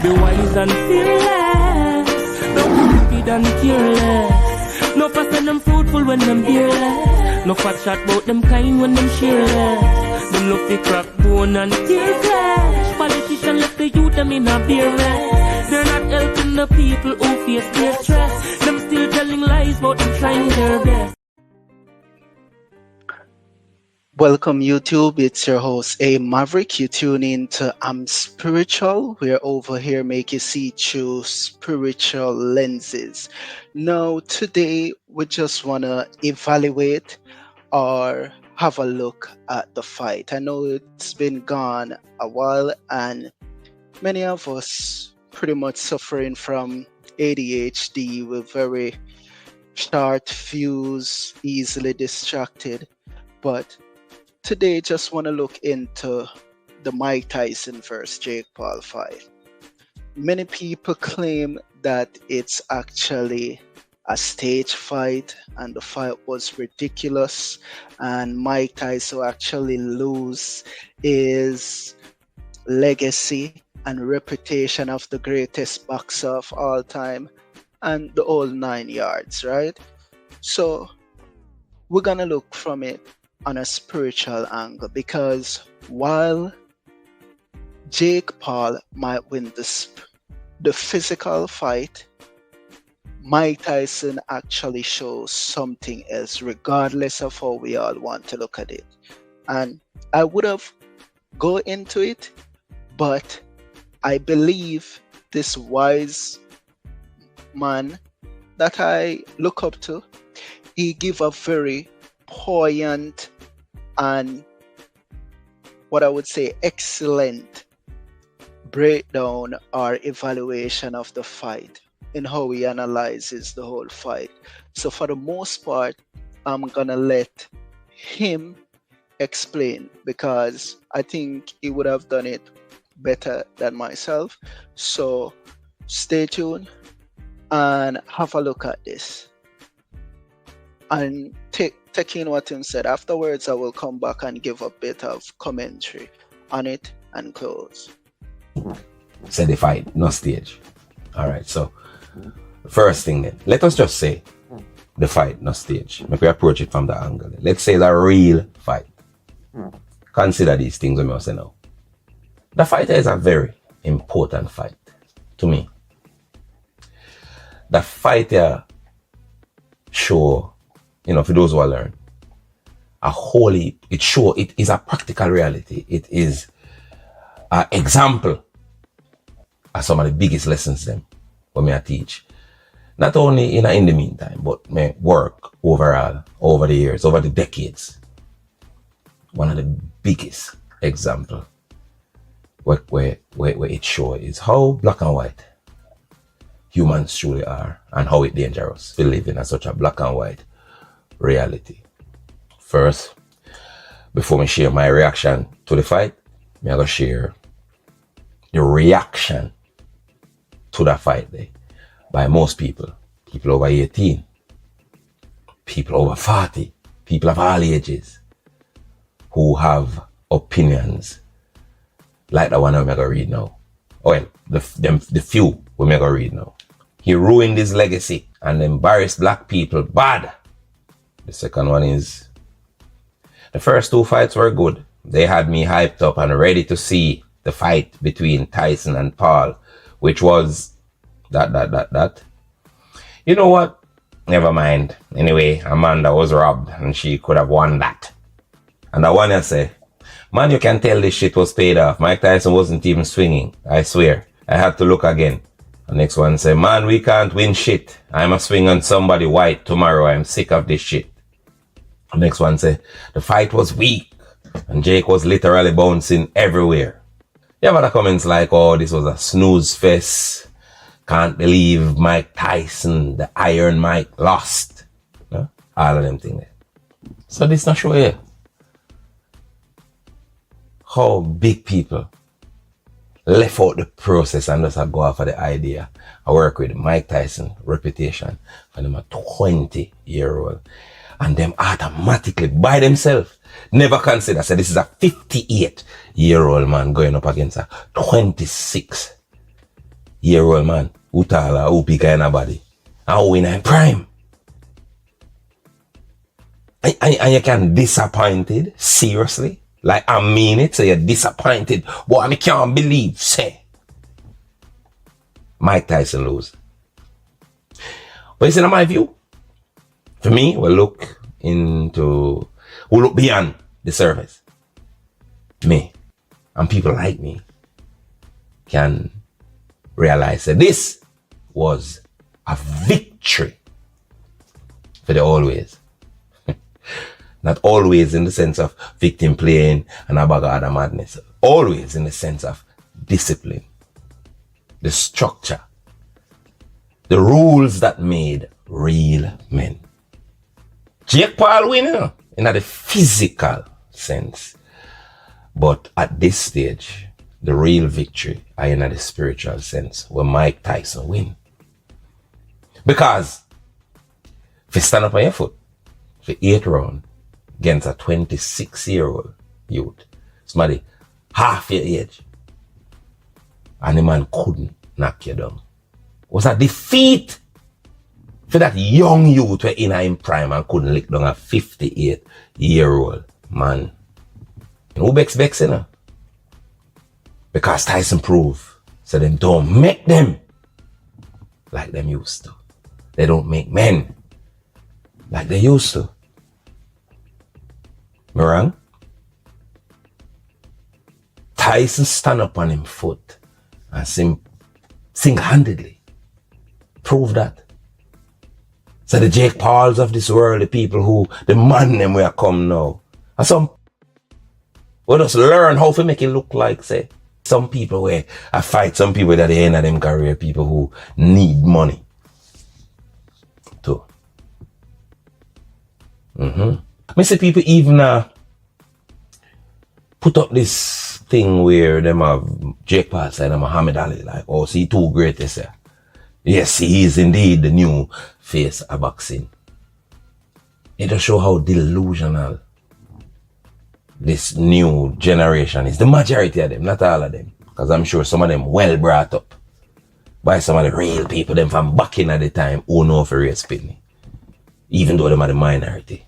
Be wise and fearless. No stupid and careless. No fast and them fruitful when them fearless. No fat shot about them kind when them shireless. Them love the crack bone and tear flesh. Politicians left the youth them in a beer rest. They're not helping the people who face their stress. Them still telling lies about them trying their best. Welcome YouTube, it's your host A-Maverick. You tune in to I'm Spiritual. We're over here make you see through spiritual lenses. Now today we just want to evaluate or have a look at the fight. I know it's been gone a while and many of us pretty much suffering from ADHD with very short fuse, easily distracted. But today, just want to look into the Mike Tyson versus Jake Paul fight. Many people claim that it's actually a stage fight and the fight was ridiculous and Mike Tyson actually lose his legacy and reputation of the greatest boxer of all time and the whole 9 yards, right? So we're gonna look from it on a spiritual angle, because while Jake Paul might win the physical fight, Mike Tyson actually shows something else, regardless of how we all want to look at it. And I would have go into it, but I believe this wise man that I look up to, he give a very poignant and what I would say excellent breakdown or evaluation of the fight in how he analyzes the whole fight. So for the most part, I'm gonna let him explain because I think he would have done it better than myself. So stay tuned and have a look at this and take in what him said. Afterwards, I will come back and give a bit of commentary on it and close. Say the fight, no stage. All right, so first thing then, let us just say the fight, no stage. Make we approach it from the angle. Let's say the real fight. Consider these things when I say now. The fight is a very important fight to me. The fight show, for those who are learn, it is a practical reality. It is an example of some of the biggest lessons them when I teach. Not only in the meantime, but my work overall, over the years, over the decades. One of the biggest example where it shows is how black and white humans truly are and how it's dangerous to live in such a black and white reality. First, before I share my reaction to the fight, I'm going to share the reaction to the fight there by most people over 18, people over 40, people of all ages who have opinions like the one I'm going to read now. Well, the few we're going to read now. He ruined his legacy and embarrassed black people bad. The second one is, the first two fights were good. They had me hyped up and ready to see the fight between Tyson and Paul, which was that. You know what? Never mind. Anyway, Amanda was robbed and she could have won that. And the one I say, man, you can tell this shit was paid off. Mike Tyson wasn't even swinging. I swear. I had to look again. The next one say, man, we can't win shit. I'm a swing on somebody white tomorrow. I'm sick of this shit. The next one say, the fight was weak and Jake was literally bouncing everywhere. You have other comments like, oh, this was a snooze fest. Can't believe Mike Tyson, the Iron Mike, lost. No? All of them things there. So this not show you how big people left out the process and just go off of the idea. I work with Mike Tyson reputation for them a 20-year-old. And them automatically by themselves never consider, say this is a 58-year-old man going up against a 26 year-old man who tall who bigger in a body and who in prime. And you can disappointed, seriously. Like I mean it, so you're disappointed. Boy, I can't believe, say, Mike Tyson lose. But you see, in my view, for me, we'll look beyond the surface. Me and people like me can realize that this was a victory for the always. Not always in the sense of victim playing and a bag of other madness. Always in the sense of discipline, the structure, the rules that made real men. Jake Paul win, in the physical sense. But at this stage, the real victory are in the spiritual sense, where Mike Tyson win. Because if you stand up on your foot for 8 rounds against a 26-year-old youth, somebody half your age, and the man couldn't knock you down. It was a defeat for that young youth who in his prime and couldn't lick down a 58-year-old man. And who vex, you know? Because Tyson proved, so them don't make them like them used to. They don't make men like they used to. Am I wrong? Tyson stand up on him foot and single-handedly prove that. So the Jake Pauls of this world, the people who, the man them where come now. And some, we just learn how to make it look like, say, some people where I fight some people at the end of them career, people who need money too. I see people even put up this thing where them have Jake Paul side and Muhammad Ali, like, oh, see, too great, they say. Yes, he is indeed the new face of boxing. It just show how delusional this new generation is. The majority of them, not all of them. Because I'm sure some of them well brought up by some of the real people, them from back in at the time, who know for race pitney. Even though them are the minority.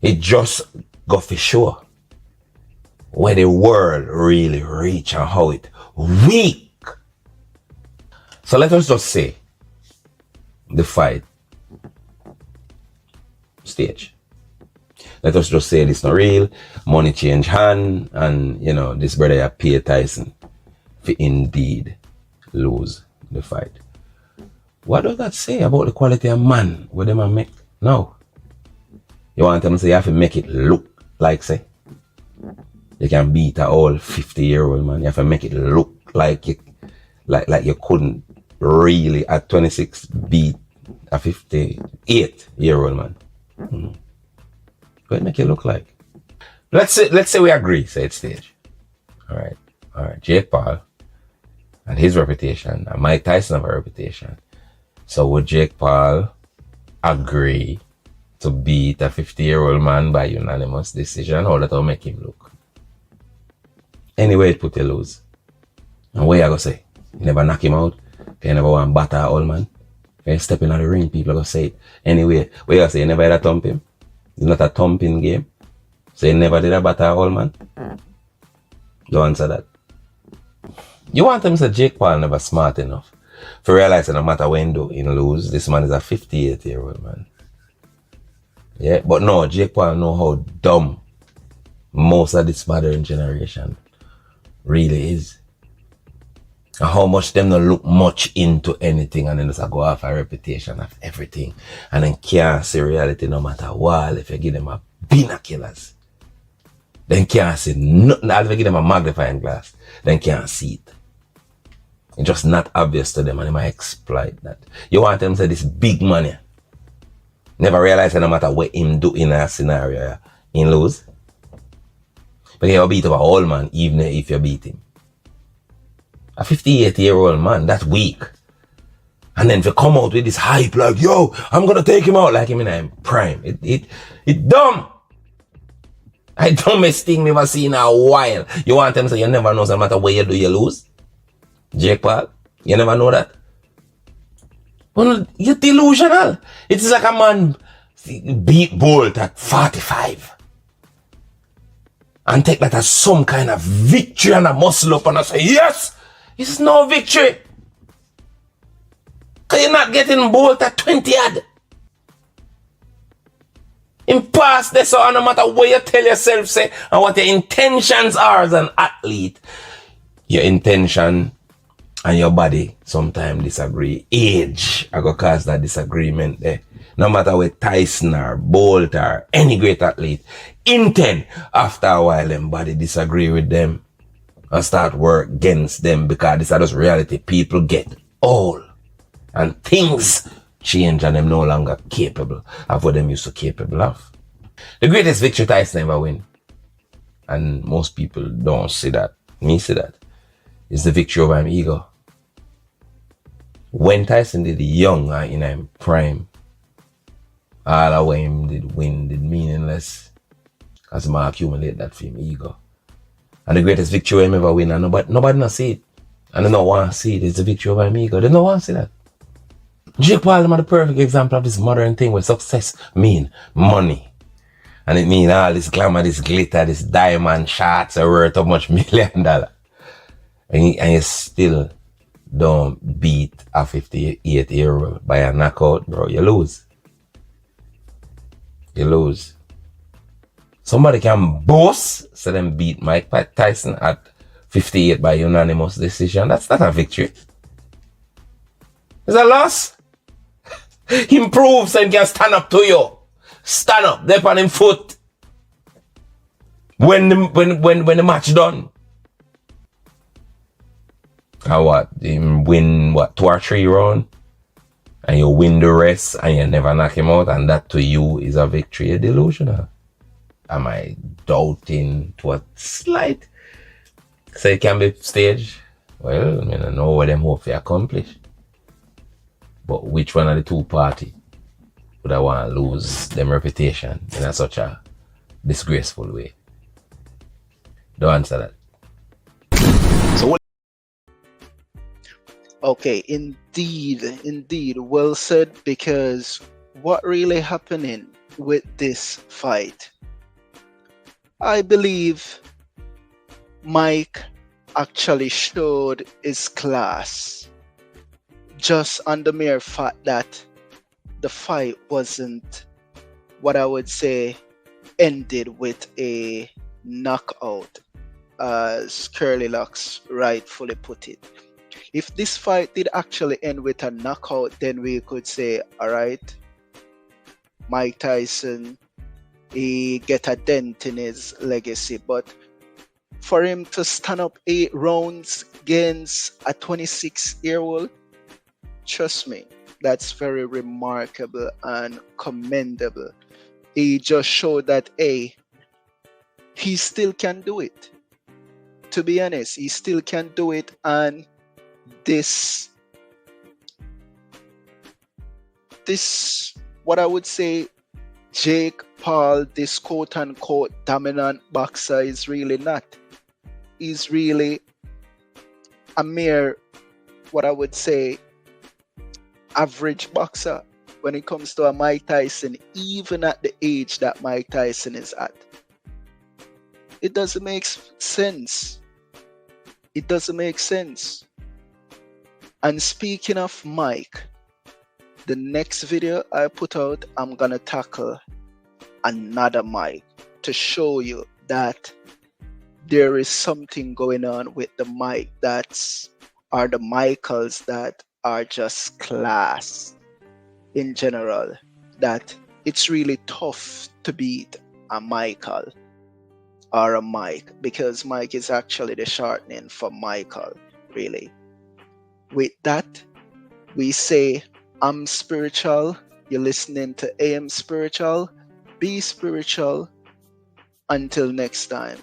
It just got for sure where the world really reach and how it weak. So let us just say the fight stage. Let us just say this not real, money change hand, and you know, this brother pay Tyson for indeed lose the fight. What does that say about the quality of man where them make? No. You want them to say you have to make it look like, say, you can beat a old 50-year-old man. You have to make it look like you you couldn't really at 26 beat a 58-year-old man. What it make it look like? Let's say we agree, say it's stage. Alright. Jake Paul and his reputation, and Mike Tyson have a reputation. So would Jake Paul agree to beat a 50-year-old man by unanimous decision, or that will make him look? Anyway, it put you lose. And what you gonna say? You never knock him out? You never want to batter an old man? When you step in the ring, people are gonna say it. Anyway, what you gonna say? You never had a thump him? It's not a thumping game. So you never did a batter an old man? Don't answer that. You want them to say Jake Paul never smart enough to realize that no matter when do in lose, this man is a 58-year-old man. Yeah, but no, Jake Paul know how dumb most of this modern generation really is. And how much them don't look much into anything, and then just go off a reputation of everything. And then can't see reality no matter what. If you give them a binoculars, then can't see nothing. If you give them a magnifying glass, then can't see it. It's just not obvious to them, and they might exploit that. You want them to say this big money. Never realize that no matter what him do in a scenario, he lose. But you beat up an old man even if you beat him. A 58-year-old man, that's weak. And then if you come out with this hype like, yo, I'm gonna take him out like him in a prime. It dumb. I dumbest thing never seen in a while. You want them to say you never know, so no matter what you do, you lose? Jake Paul? You never know that? Well, you're delusional. It's like a man beat Bolt at 45 and take that as some kind of victory and a muscle up and I say, yes, it's no victory. Because you're not getting Bolt at 20 odd. In past this, so no matter what you tell yourself, say, and what your intentions are as an athlete, your intention and your body sometimes disagree. Age I go cause that disagreement there. No matter what Tyson or Bolt or any great athlete, intent after a while them body disagree with them and start work against them because this is just reality. People get old and things change and them no longer capable of what them used to capable of. The greatest victory Tyson ever win, and most people don't see that, me see that, is the victory over him ego. When Tyson did young and in him prime, all of what him did win did meaningless because him accumulate that for him ego. And the greatest victory him ever win, and nobody not see it. And they don't want to see it. It's the victory over him ego. They don't want to see that. Jake Paul is the perfect example of this modern thing where success mean money. And it mean all this glamour, this glitter, this diamond shots are worth how much $1 million. And you still don't beat a 58-year-old by a knockout, bro. You lose. You lose. Somebody can boast, so them beat Mike Tyson at 58 by unanimous decision. That's not a victory. It's a loss. He proves and can stand up to you. Stand up, there on him foot. When the match done. And what? Him win what, 2 or 3 rounds? And you win the rest and you never knock him out, and that to you is a victory. You're delusional. Am I doubting to a slight? So it can be staged? Well, I don't know what them hope to accomplish. But which one of the two parties would I want to lose them reputation in such a disgraceful way? Don't answer that. So what? Okay, indeed, well said, because what really happening with this fight? I believe Mike actually showed his class just on the mere fact that the fight wasn't what I would say ended with a knockout, as Curly Locks rightfully put it. If this fight did actually end with a knockout, then we could say, all right, Mike Tyson, he get a dent in his legacy. But for him to stand up 8 rounds against a 26-year-old, trust me, that's very remarkable and commendable. He just showed that, hey, he still can do it. To be honest, he still can do it. And this what I would say, Jake Paul, this quote unquote dominant boxer, is really not. He's really a mere, what I would say, average boxer when it comes to a Mike Tyson, even at the age that Mike Tyson is at. It doesn't make sense. It doesn't make sense. And speaking of Mike, the next video I put out, I'm gonna tackle another Mike to show you that there is something going on with the Mike are the Michaels that are just class in general, that it's really tough to beat a Michael or a Mike, because Mike is actually the shortening for Michael, really. With that, we say, I'm spiritual. You're listening to AM Spiritual. Be spiritual. Until next time.